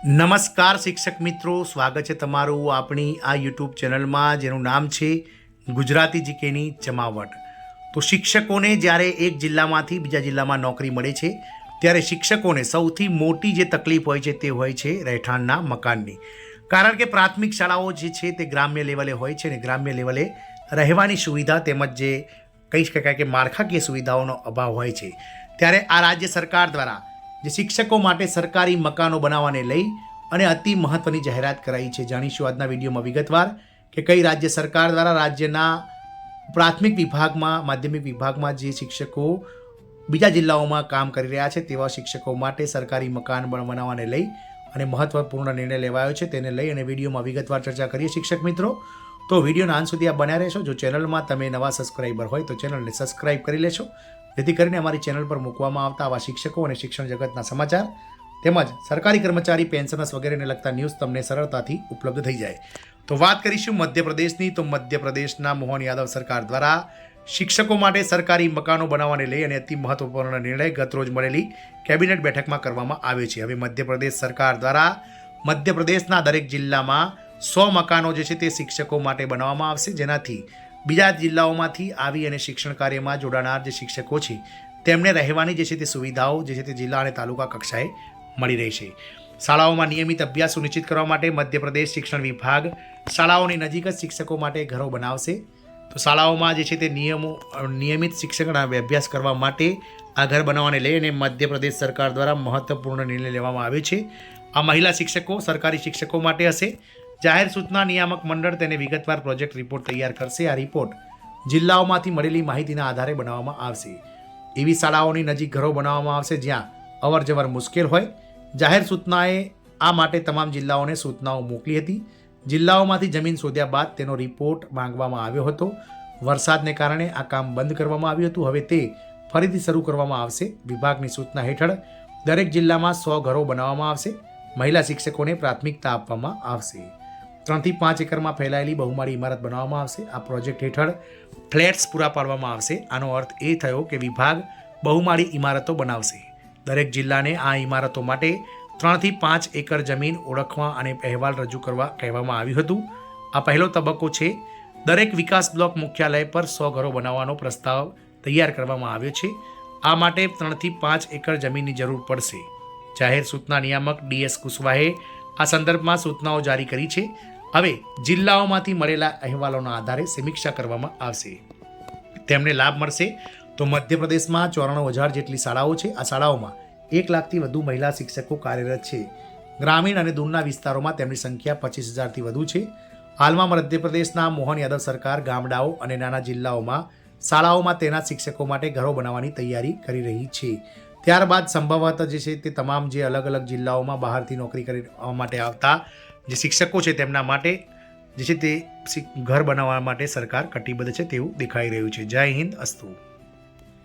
નમસ્કાર શિક્ષક મિત્રો, સ્વાગત છે તમારું આપણી આ યુટ્યુબ ચેનલમાં જેનું નામ છે ગુજરાતી જીકેની જમાવટ। તો શિક્ષકોને જ્યારે એક જિલ્લામાંથી બીજા જિલ્લામાં નોકરી મળે છે ત્યારે શિક્ષકોને સૌથી મોટી જે તકલીફ હોય છે તે હોય છે રહેઠાણના મકાનની। કારણ કે પ્રાથમિક શાળાઓ જે છે તે ગ્રામ્ય લેવલે હોય છે અને ગ્રામ્ય લેવલે રહેવાની સુવિધા તેમજ જે કહી શકાય કે માળખાકીય સુવિધાઓનો અભાવ હોય છે। ત્યારે આ રાજ્ય સરકાર દ્વારા જે શિક્ષકો માટે સરકારી મકાનો બનાવવાને લઈ અને અતિ મહત્ત્વની જાહેરાત કરાઈ છે। જાણીશું આજના વિડીયોમાં વિગતવાર કે કઈ રાજ્ય સરકાર દ્વારા રાજ્યના પ્રાથમિક વિભાગમાં માધ્યમિક વિભાગમાં જે શિક્ષકો બીજા જિલ્લાઓમાં કામ કરી રહ્યા છે તેવા શિક્ષકો માટે સરકારી મકાન બનાવવાને લઈ અને મહત્ત્વપૂર્ણ નિર્ણય લેવાયો છે તેને લઈ અને વિડીયોમાં વિગતવાર ચર્ચા કરીએ શિક્ષક મિત્રો। તો વિડીયોના અંત સુધી આપ બન્યા રહેશો। જો ચેનલમાં તમે નવા સબસ્ક્રાઈબર હોય તો ચેનલને સબસ્ક્રાઈબ કરી લેશો, જેથી કરીને અમારી ચેનલ પર મૂકવામાં આવતા આવા શિક્ષકો અને શિક્ષણ જગતના સમાચાર તેમજ સરકારી કર્મચારી પેન્શનર્સ વગેરેને લગતા ન્યૂઝ તમને સરળતાથી ઉપલબ્ધ થઈ જાય। તો વાત કરીશું મધ્યપ્રદેશની। તો મધ્યપ્રદેશના મોહન યાદવ સરકાર દ્વારા શિક્ષકો માટે સરકારી મકાનો બનાવવાને લઈ અને અતિ મહત્વપૂર્ણ નિર્ણય ગતરોજ મળેલી કેબિનેટ બેઠકમાં કરવામાં આવ્યો છે। હવે મધ્યપ્રદેશ સરકાર દ્વારા મધ્યપ્રદેશના દરેક જિલ્લામાં 100 મકાનો જે છે તે શિક્ષકો માટે બનાવવામાં આવશે, જેનાથી બીજા જિલ્લાઓમાંથી આવી અને શિક્ષણ કાર્યમાં જોડાનાર જે શિક્ષકો છે તેમને રહેવાની જે છે તે સુવિધાઓ જે છે તે જિલ્લા અને તાલુકા કક્ષાએ મળી રહેશે। શાળાઓમાં નિયમિત અભ્યાસ સુનિશ્ચિત કરવા માટે મધ્યપ્રદેશ શિક્ષણ વિભાગ શાળાઓની નજીક જ શિક્ષકો માટે ઘરો બનાવશે। તો શાળાઓમાં જે છે તે નિયમિત શિક્ષકના અભ્યાસ કરવા માટે આ ઘર બનાવવાને લઈને મધ્યપ્રદેશ સરકાર દ્વારા મહત્વપૂર્ણ નિર્ણય લેવામાં આવ્યો છે। આ મહિલા શિક્ષકો સરકારી શિક્ષકો માટે હશે। જાહેર સૂચના નિયામક મંડળ તેને વિગતવાર પ્રોજેક્ટ રિપોર્ટ તૈયાર કરશે। આ રિપોર્ટ જિલ્લાઓમાંથી મળેલી માહિતીના આધારે બનાવવામાં આવશે। એવી શાળાઓની નજીક ઘરો બનાવવામાં આવશે જ્યાં અવર જવર મુશ્કેલ હોય। જાહેર સૂચનાએ આ માટે તમામ જિલ્લાઓને સૂચનાઓ મોકલી હતી। જિલ્લાઓમાંથી જમીન શોધ્યા બાદ તેનો રિપોર્ટ માંગવામાં આવ્યો હતો। વરસાદને કારણે આ કામ બંધ કરવામાં આવ્યું હતું, હવે તે ફરીથી શરૂ કરવામાં આવશે। વિભાગની સૂચના હેઠળ દરેક જિલ્લામાં 100 ઘરો બનાવવામાં આવશે। મહિલા શિક્ષકોને પ્રાથમિકતા આપવામાં આવશે। 3 થી 5 એકરમાં ફેલાયેલી બહુમાળી ઇમારત બનાવવામાં આવશે। આ પ્રોજેક્ટ હેઠળ ફ્લેટ્સ પૂરા પાડવામાં આવશે। આનો અર્થ એ થયો કે વિભાગ બહુમાળી ઇમારતો બનાવશે। દરેક જિલ્લાને આ ઇમારતો માટે 3 થી 5 એકર જમીન ઓળખવા અને અહેવાલ રજૂ કરવા કહેવામાં આવ્યું હતું। આ પહેલો તબક્કો છે। દરેક વિકાસ બ્લોક મુખ્યાલય પર 100 ઘરો બનાવવાનો પ્રસ્તાવ તૈયાર કરવામાં આવ્યો છે। આ માટે 3 થી 5 એકર જમીનની જરૂર પડશે। જાહેર સૂચના નિયામક DS કુશવાહે આ સંદર્ભમાં સૂચનાઓ જારી કરી છે। હવે જિલ્લાઓમાંથી મળેલા અહેવાલોના આધારે સમીક્ષા કરવામાં આવશે, તેમને લાભ મળશે। તો મધ્યપ્રદેશમાં 94,000 જેટલી શાળાઓ છે। આ શાળાઓમાં 1 લાખથી વધુ મહિલા શિક્ષકો કાર્યરત છે। ગ્રામીણ અને દૂરના વિસ્તારોમાં તેમની સંખ્યા 25,000થી વધુ છે। હાલમાં મધ્યપ્રદેશના મોહન યાદવ સરકાર ગામડાઓ અને નાના જિલ્લાઓમાં શાળાઓમાં તેના શિક્ષકો માટે ઘરો બનાવવાની તૈયારી કરી રહી છે। ત્યારબાદ સંભવતઃ જે છે તે તમામ જે અલગ અલગ જિલ્લાઓમાં બહારથી નોકરી કરવા માટે આવતા જે શિક્ષકો છે તેમના માટે જે છે તે ઘર બનાવવા માટે સરકાર કટિબદ્ધ છે તેવું દેખાઈ રહ્યું છે। જય હિન્દ, અસ્તુ।